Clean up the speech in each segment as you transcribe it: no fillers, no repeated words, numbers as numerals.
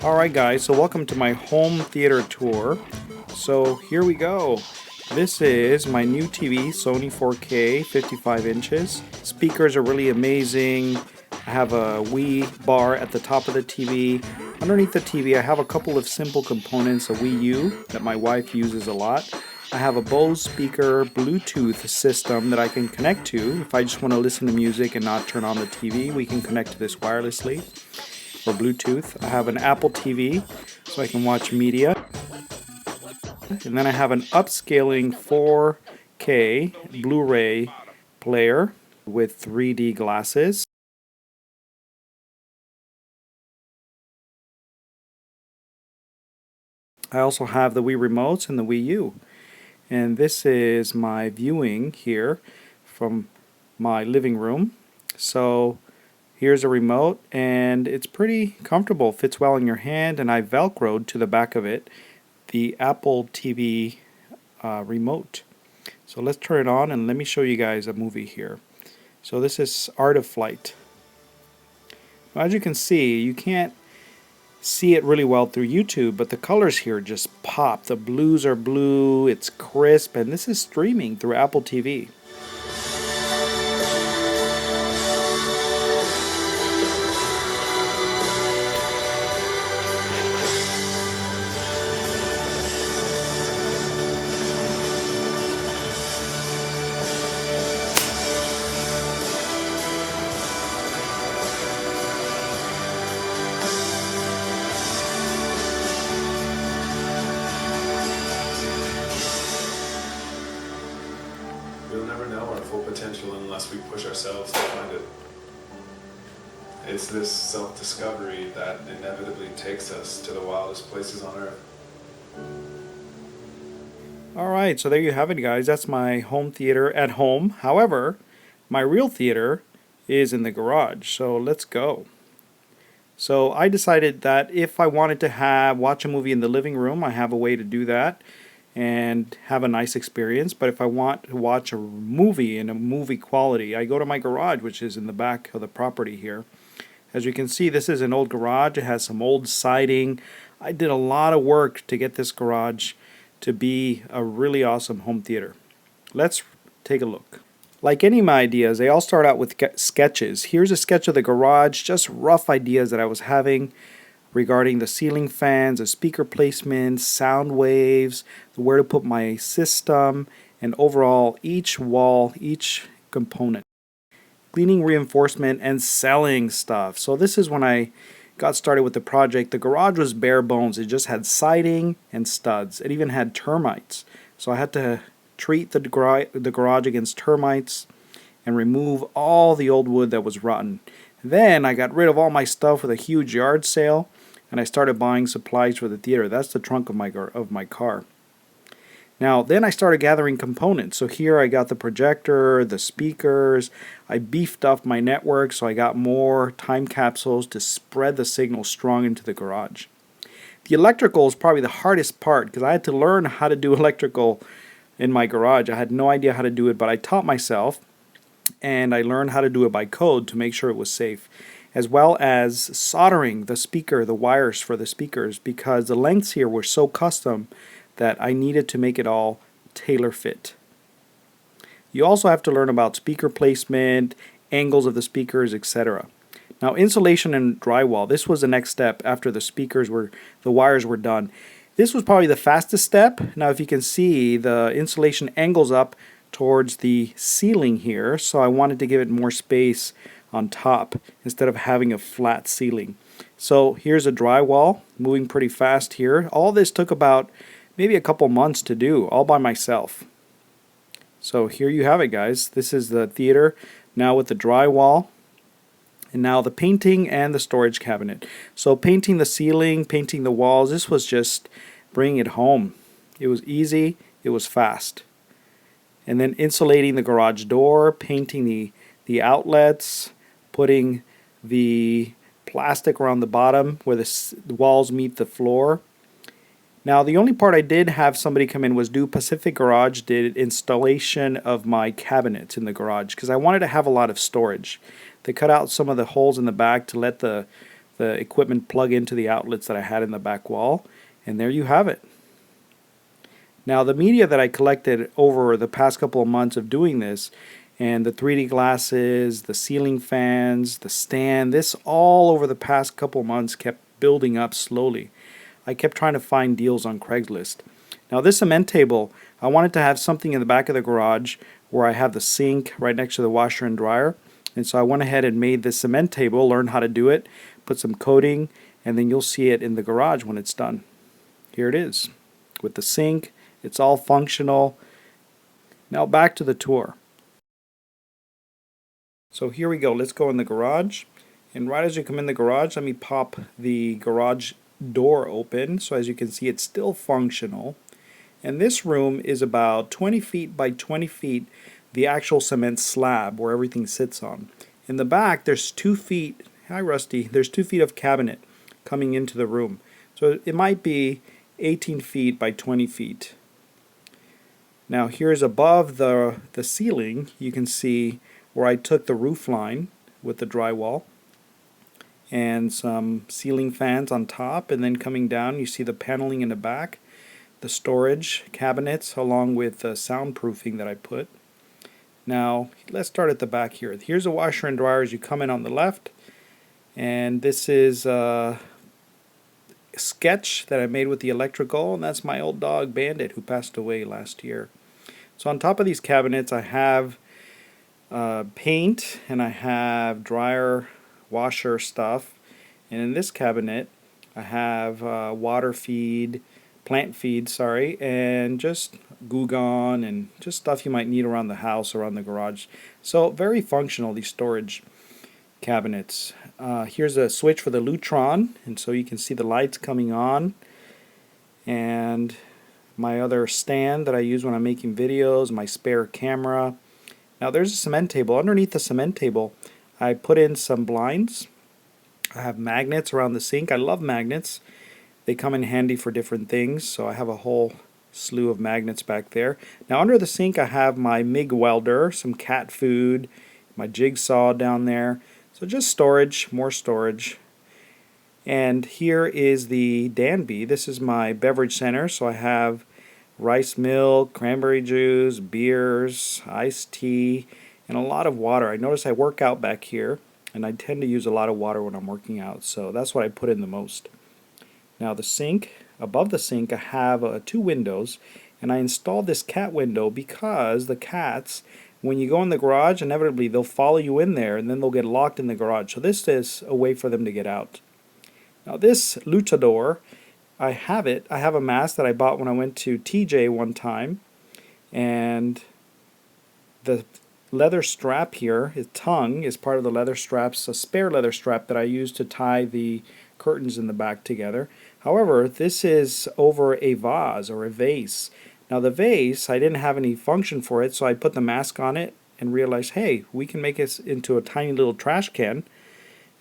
Alright guys, so welcome to my home theater tour. So here we go. This is my new TV, Sony 4K, 55 inches. Speakers are really amazing. I have a Wii bar at the top of the TV. Underneath the TV I have a couple of simple components, a Wii U that my wife uses a lot. I have a Bose speaker Bluetooth system that I can connect to. If I just want to listen to music and not turn on the TV, we can connect to this wirelessly. For Bluetooth. I have an Apple TV so I can watch media. And then I have an upscaling 4K Blu-ray player with 3D glasses. I also have the Wii remotes and the Wii U. And this is my viewing here from my living room. So here's a remote, and it's pretty comfortable, fits well in your hand, and I velcroed to the back of it the Apple TV remote. So let's turn it on and let me show you guys a movie here. So this is Art of Flight. Now, as you can see, you can't see it really well through YouTube, but the colors here just pop. The blues are blue, it's crisp, and this is streaming through Apple TV. We'll never know our full potential unless we push ourselves to find it. It's this self-discovery that inevitably takes us to the wildest places on earth. Alright, so there you have it guys. That's my home theater at home. However, my real theater is in the garage. So let's go. So I decided that if I wanted to watch a movie in the living room, I have a way to do that and have a nice experience. But if I want to watch a movie in a movie quality, I go to my garage, which is in the back of the property here. As you can see, this is an old garage. It has some old siding. I did a lot of work to get this garage to be a really awesome home theater. Let's take a look. Like any of my ideas, they all start out with sketches. Here's a sketch of the garage, just rough ideas that I was having regarding the ceiling fans, the speaker placements, sound waves, where to put my system, and overall each wall, each component. Cleaning, reinforcement, and selling stuff. So this is when I got started with the project. The garage was bare bones. It just had siding and studs. It even had termites. So I had to treat the garage against termites and remove all the old wood that was rotten. Then I got rid of all my stuff with a huge yard sale, and I started buying supplies for the theater. That's the trunk of my car. Now, then I started gathering components. So here I got the projector, the speakers. I beefed up my network, so I got more time capsules to spread the signal strong into the garage. The electrical is probably the hardest part because I had to learn how to do electrical in my garage. I had no idea how to do it, but I taught myself, and I learned how to do it by code to make sure it was safe, as well as soldering the wires for the speakers, because the lengths here were so custom that I needed to make it all tailor fit. You also have to learn about speaker placement, angles of the speakers, etc. Now, insulation and drywall, this was the next step after the wires were done. This was probably the fastest step. Now, if you can see, the insulation angles up towards the ceiling here, so I wanted to give it more space on top instead of having a flat ceiling. So here's a drywall, moving pretty fast here. All this took about maybe a couple months to do, all by myself. So here you have it, guys. This is the theater now with the drywall. And now the painting and the storage cabinet. So painting the ceiling, painting the walls, this was just bringing it home. It was easy, it was fast. And then insulating the garage door, painting the outlets, putting the plastic around the bottom where the walls meet the floor. Now the only part I did have somebody come in was Pacific Garage did installation of my cabinets in the garage because I wanted to have a lot of storage. They cut out some of the holes in the back to let the equipment plug into the outlets that I had in the back wall, and there you have it. Now the media that I collected over the past couple of months of doing this, and the 3D glasses, the ceiling fans, the stand, this all over the past couple of months kept building up slowly. I kept trying to find deals on Craigslist. Now this cement table, I wanted to have something in the back of the garage where I have the sink right next to the washer and dryer. And so I went ahead and made this cement table, learned how to do it, put some coating, and then you'll see it in the garage when it's done. Here it is with the sink. It's all functional. Now back to the tour. So here we go. Let's go in the garage. And right as you come in the garage, let me pop the garage door open. So as you can see, it's still functional. And this room is about 20 feet by 20 feet, the actual cement slab where everything sits on. In the back, there's 2 feet. Hi, Rusty. There's 2 feet of cabinet coming into the room. So it might be 18 feet by 20 feet. Now here's above the ceiling, you can see where I took the roof line with the drywall and some ceiling fans on top, and then coming down you see the paneling in the back, the storage cabinets along with the soundproofing that I put. Now let's start at the back here. Here's a washer and dryer as you come in on the left, and this is a sketch that I made with the electrical, and that's my old dog Bandit who passed away last year. So on top of these cabinets I have paint, and I have dryer washer stuff, and in this cabinet I have water feed, plant feed, sorry, and just Goo Gone and just stuff you might need around the house, around the garage. So very functional, these storage cabinets. Here's a switch for the Lutron, and so you can see the lights coming on, and my other stand that I use when I'm making videos, my spare camera. Now there's a cement table. Underneath the cement table I put in some blinds. I have magnets around the sink. I love magnets. They come in handy for different things, so I have a whole slew of magnets back there. Now under the sink I have my MIG welder, some cat food, my jigsaw down there. So just storage, more storage. And here is the Danby. This is my beverage center, so I have rice milk, cranberry juice, beers, iced tea, and a lot of water. I notice I work out back here, and I tend to use a lot of water when I'm working out, so that's what I put in the most. Now the sink, above the sink I have 2 windows, and I installed this cat window because the cats, when you go in the garage, inevitably they'll follow you in there and then they'll get locked in the garage. So this is a way for them to get out. Now this luchador, I have a mask that I bought when I went to TJ one time, and the leather strap here, his tongue is part of the leather straps, a spare leather strap that I use to tie the curtains in the back together. However, this is over a vase or a vase. Now the vase, I didn't have any function for it, so I put the mask on it and realized, hey, we can make it into a tiny little trash can,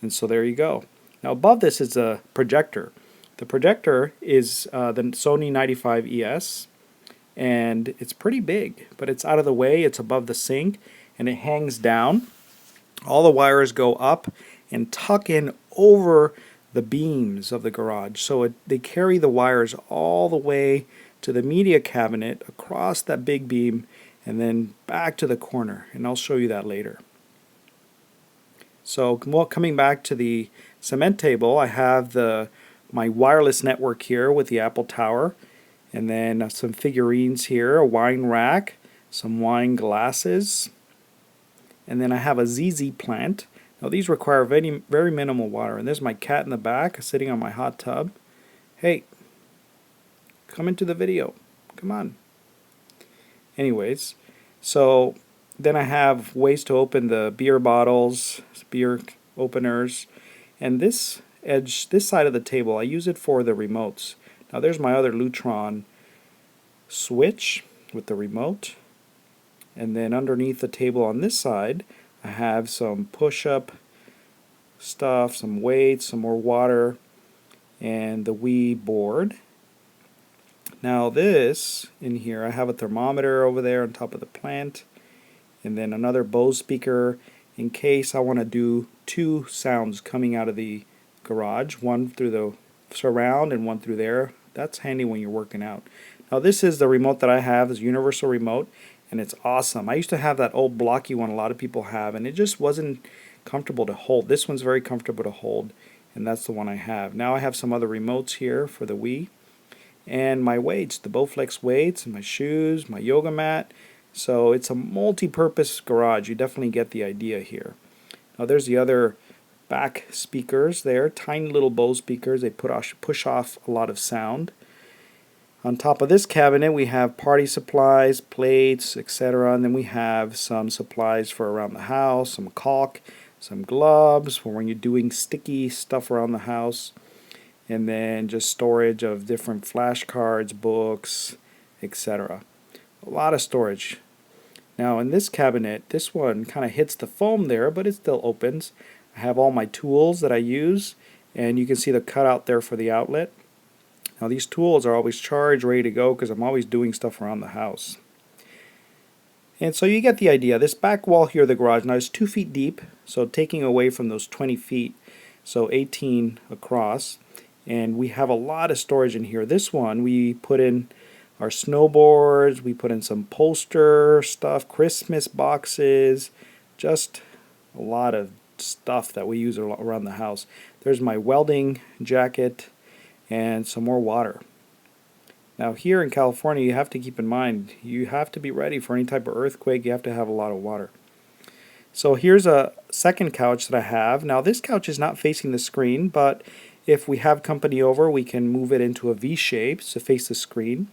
and so there you go. Now above this is a projector. The projector is the Sony 95 ES, and it's pretty big, but it's out of the way, it's above the sink, and it hangs down. All the wires go up and tuck in over the beams of the garage, so they carry the wires all the way to the media cabinet, across that big beam, and then back to the corner, and I'll show you that later. So coming back to the cement table, I have my wireless network here with the Apple Tower, and then some figurines here, a wine rack, some wine glasses, and then I have a ZZ plant. Now these require very minimal water, and there's my cat in the back sitting on my hot tub. Hey, come into the video, come on. Anyways, so then I have ways to open the beer bottles, beer openers. And this edge, this side of the table, I use it for the remotes. Now there's my other Lutron switch with the remote. And then underneath the table on this side, I have some push-up stuff, some weights, some more water, and the Wii board. Now this, in here, I have a thermometer over there on top of the plant, and then another Bose speaker in case I want to do two sounds coming out of the garage, one through the surround and one through there. That's handy when you're working out. Now this is the remote that I have, this universal remote, and it's awesome. I used to have that old blocky one a lot of people have, and it just wasn't comfortable to hold. This one's very comfortable to hold, and that's the one I have. Now I have some other remotes here for the Wii, and my weights, the Bowflex weights, and my shoes, my yoga mat. So it's a multi-purpose garage. You definitely get the idea here. Now there's the other back speakers there, tiny little Bose speakers. They push off a lot of sound. On top of this cabinet we have party supplies, plates, etc. And then we have some supplies for around the house, some caulk, some gloves for when you're doing sticky stuff around the house. And then just storage of different flashcards, books, etc. A lot of storage. Now in this cabinet, this one kind of hits the foam there, but it still opens. I have all my tools that I use, and you can see the cutout there for the outlet. Now these tools are always charged, ready to go, because I'm always doing stuff around the house. And so you get the idea. This back wall here of the garage now is 2 feet deep, so taking away from those 20 feet, so 18 across. And we have a lot of storage in here. This one we put in our snowboards, we put in some poster stuff, Christmas boxes, just a lot of stuff that we use around the house. There's my welding jacket and some more water. Now here in California, you have to keep in mind, you have to be ready for any type of earthquake. You have to have a lot of water. So here's a second couch that I have. Now this couch is not facing the screen, but if we have company over, we can move it into a V shape to face the screen.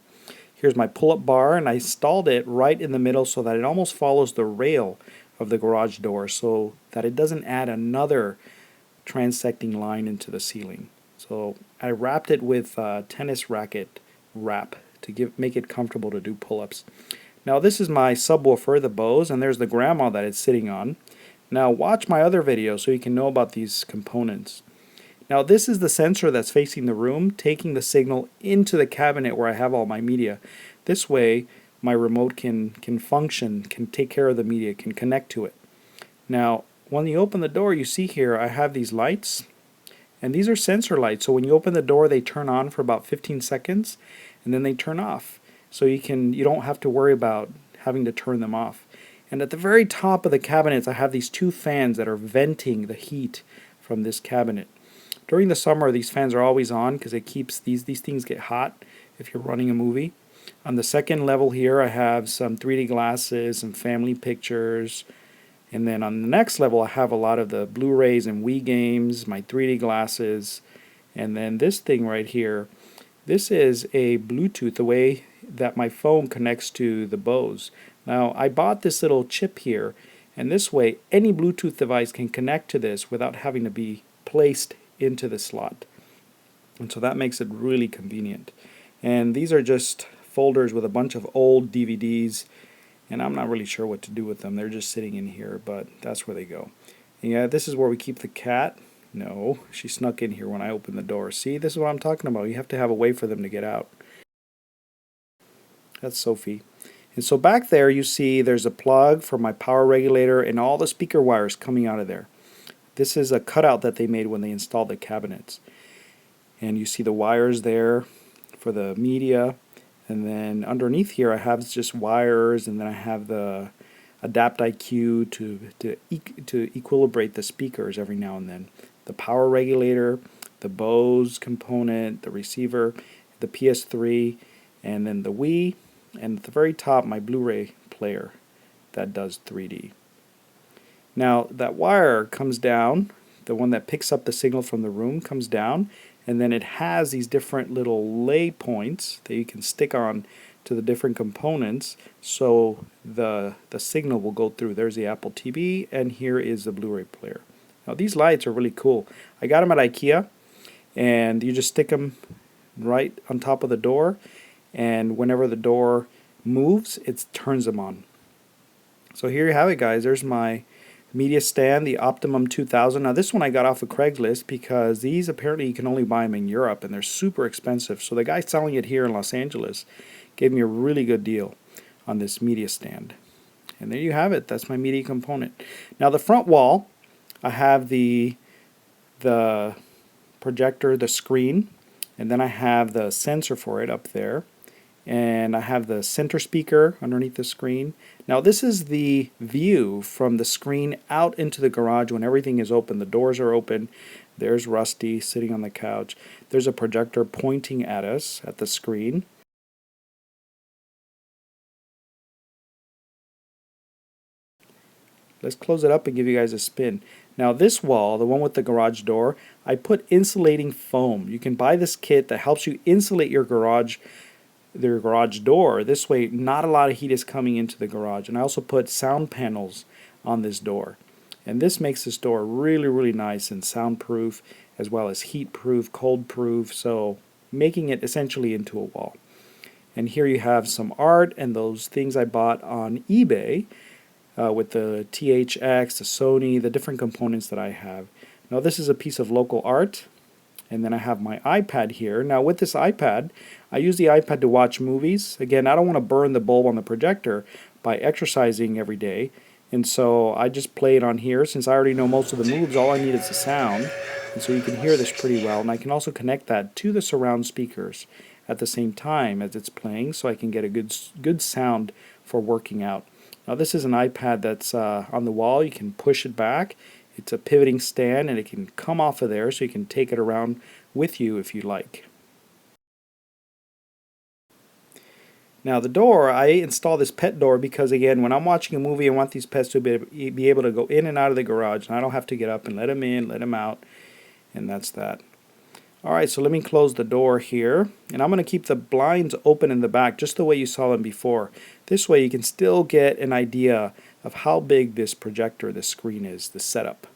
Here's my pull-up bar, and I installed it right in the middle so that it almost follows the rail of the garage door, so that it doesn't add another transecting line into the ceiling. So I wrapped it with tennis racket wrap to make it comfortable to do pull-ups. Now this is my subwoofer, the Bose, and there's the grandma that it's sitting on. Now watch my other video so you can know about these components. Now this is the sensor that's facing the room, taking the signal into the cabinet where I have all my media. This way my remote can function, can take care of the media, can connect to it. Now when you open the door, you see here I have these lights, and these are sensor lights. So when you open the door, they turn on for about 15 seconds and then they turn off. So you don't have to worry about having to turn them off. And at the very top of the cabinets, I have these two fans that are venting the heat from this cabinet. During the summer, these fans are always on because it keeps these things get hot if you're running a movie. On the second level here, I have some 3D glasses, some family pictures, and then on the next level, I have a lot of the Blu-rays and Wii games, my 3D glasses, and then this thing right here. This is a Bluetooth, the way that my phone connects to the Bose. Now, I bought this little chip here, and this way, any Bluetooth device can connect to this without having to be placed into the slot. And so that makes it really convenient. And these are just folders with a bunch of old DVDs, and I'm not really sure what to do with them. They're just sitting in here, but that's where they go. And yeah, this is where we keep the cat. No, she snuck in here when I opened the door. See, this is what I'm talking about. You have to have a way for them to get out. That's Sophie. And so back there you see there's a plug for my power regulator and all the speaker wires coming out of there. This is a cutout that they made when they installed the cabinets. And you see the wires there for the media. And then underneath here I have just wires, and then I have the Adapt IQ to equilibrate the speakers every now and then. The power regulator, the Bose component, the receiver, the PS3, and then the Wii, and at the very top my Blu-ray player that does 3D. Now that wire comes down, the one that picks up the signal from the room comes down, and then it has these different little lay points that you can stick on to the different components, so the signal will go through. There's the Apple TV, and here is the Blu-ray player. Now these lights are really cool. I got them at IKEA, and you just stick them right on top of the door, and whenever the door moves, it turns them on. So here you have it, guys. There's my media stand, the Optimum 2000. Now this one I got off of Craigslist because these apparently you can only buy them in Europe, and they're super expensive. So the guy selling it here in Los Angeles gave me a really good deal on this media stand. And there you have it. That's my media component. Now the front wall, I have the projector, the screen, and then I have the sensor for it up there. And I have the center speaker underneath the screen. Now this is the view from the screen out into the garage when everything is open. The doors are open. There's Rusty sitting on the couch. There's a projector pointing at us at the screen. Let's close it up and give you guys a spin. Now this wall, the one with the garage door, I put insulating foam. You can buy this kit that helps you insulate your garage door. This way not a lot of heat is coming into the garage. And I also put sound panels on this door. And this makes this door really, really nice and soundproof, as well as heat proof, cold proof, so making it essentially into a wall. And here you have some art and those things I bought on eBay with the THX, the Sony, the different components that I have. Now this is a piece of local art. And then I have my iPad here. Now with this iPad, I use the iPad to watch movies. Again, I don't want to burn the bulb on the projector by exercising every day. And so I just play it on here. Since I already know most of the moves, all I need is the sound. And so you can hear this pretty well. And I can also connect that to the surround speakers at the same time as it's playing, so I can get a good sound for working out. Now this is an iPad that's on the wall. You can push it back. It's a pivoting stand, and it can come off of there, so you can take it around with you if you like. Now the door, I install this pet door because, again, when I'm watching a movie, I want these pets to be able to go in and out of the garage, and I don't have to get up and let them in, let them out, and that's that. Alright, so let me close the door here, and I'm going to keep the blinds open in the back just the way you saw them before. This way you can still get an idea of how big this projector, this screen is, the setup.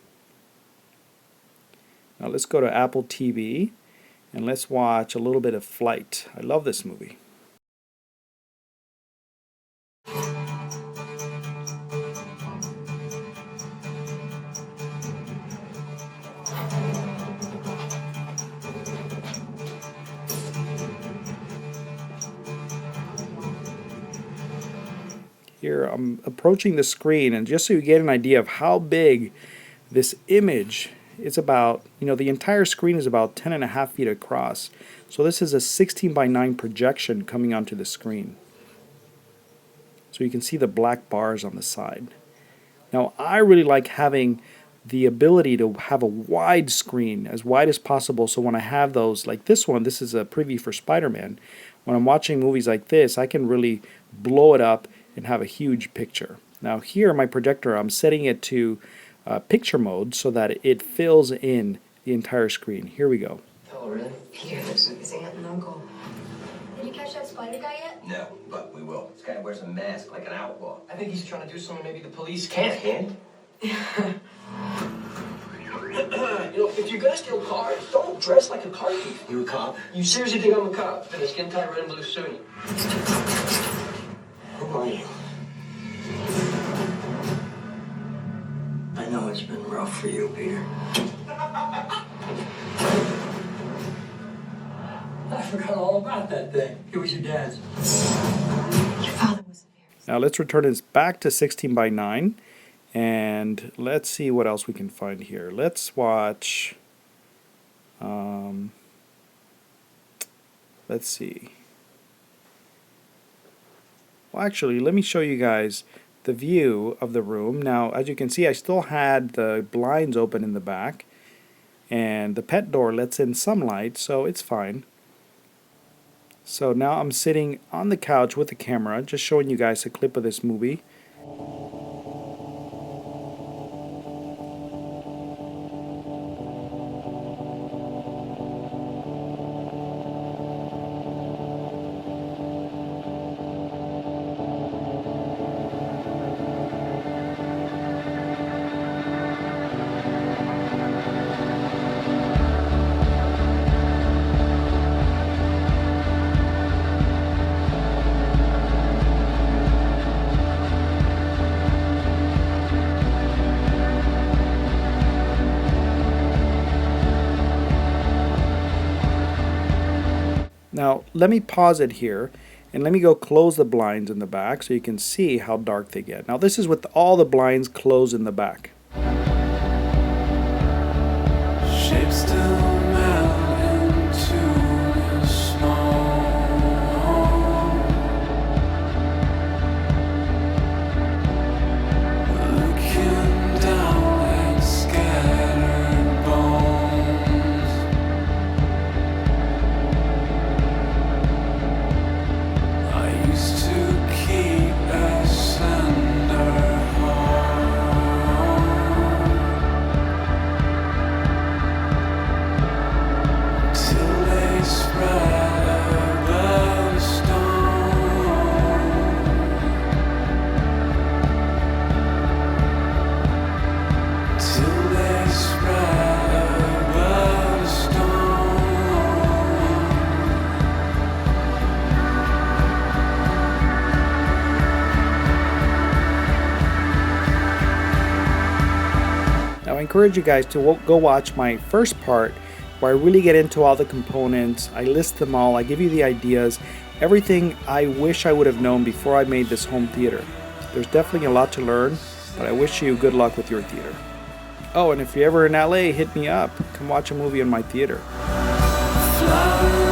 Now let's go to Apple TV and let's watch a little bit of Flight. I love this movie. Here I'm approaching the screen, and just so you get an idea of how big this image, it's about, the entire screen is about 10.5 feet across. So this is a 16:9 projection coming onto the screen. So you can see the black bars on the side. Now I really like having the ability to have a wide screen, as wide as possible, so when I have those, like this one, this is a preview for Spider-Man. When I'm watching movies like this, I can really blow it up and have a huge picture. Now here, my projector, I'm setting it to picture mode so that it fills in the entire screen. Here we go. Oh, really? Peter lives with his aunt and uncle. Did you catch that spider guy yet? No, but we will. This guy wears a mask like an outlaw. I think he's trying to do something maybe the police can't, can if you're gonna steal cars, don't dress like a car thief. You a cop? You seriously think I'm a cop? In a skin tight red and blue suit. Who are you? I know it's been rough for you, Peter. I forgot all about that thing. It was your dad's. Your father was a very... Now let's return this back to 16:9, and let's see what else we can find here. Let's watch, let's see. Well, actually, let me show you guys the view of the room. Now, as you can see, I still had the blinds open in the back, and the pet door lets in some light, so it's fine. So now I'm sitting on the couch with the camera, just showing you guys a clip of this movie. Now let me pause it here and let me go close the blinds in the back so you can see how dark they get. Now this is with all the blinds closed in the back. Shapes still melt into the snow. Looking down at scattered bones. I used to keep a slender heart till they spread above the stone. Till they spread above the stone. Now I encourage you guys to go watch my first part where I really get into all the components. I list them all, I give you the ideas, everything I wish I would have known before I made this home theater. There's definitely a lot to learn, but I wish you good luck with your theater. Oh, and if you're ever in LA, hit me up. Come watch a movie in my theater. Flowers